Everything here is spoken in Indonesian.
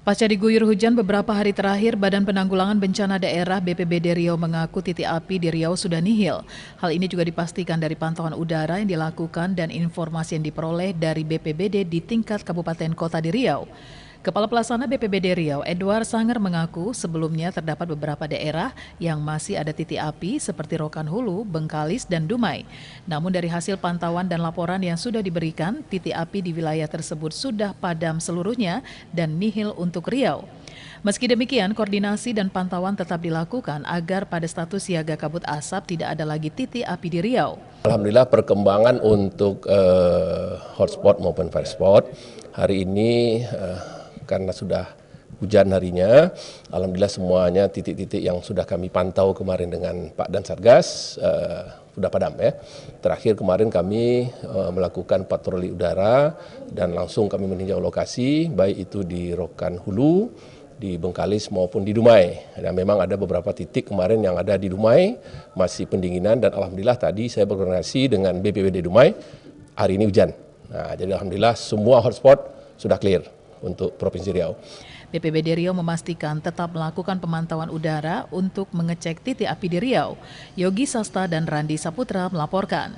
Pasca diguyur hujan beberapa hari terakhir, Badan Penanggulangan Bencana Daerah BPBD Riau mengaku titik api di Riau sudah nihil. Hal ini juga dipastikan dari pantauan udara yang dilakukan dan informasi yang diperoleh dari BPBD di tingkat kabupaten kota di Riau. Kepala Pelaksana BPBD Riau, Edward Sanger mengaku sebelumnya terdapat beberapa daerah yang masih ada titik api seperti Rokan Hulu, Bengkalis, dan Dumai. Namun dari hasil pantauan dan laporan yang sudah diberikan, titik api di wilayah tersebut sudah padam seluruhnya dan nihil untuk Riau. Meski demikian, koordinasi dan pantauan tetap dilakukan agar pada status siaga kabut asap tidak ada lagi titik api di Riau. Alhamdulillah perkembangan untuk hotspot maupun fire spot hari ini karena sudah hujan harinya, alhamdulillah semuanya titik-titik yang sudah kami pantau kemarin dengan Pak Dan Satgas sudah padam ya. Terakhir kemarin kami melakukan patroli udara dan langsung kami meninjau lokasi baik itu di Rokan Hulu, di Bengkalis maupun di Dumai. Dan memang ada beberapa titik kemarin yang ada di Dumai masih pendinginan dan alhamdulillah tadi saya berkoordinasi dengan BPBD Dumai, hari ini hujan. Nah, jadi alhamdulillah semua hotspot sudah clear untuk Provinsi Riau. BPBD Riau memastikan tetap melakukan pemantauan udara untuk mengecek titik api di Riau. Yogi Sasta dan Randi Saputra melaporkan.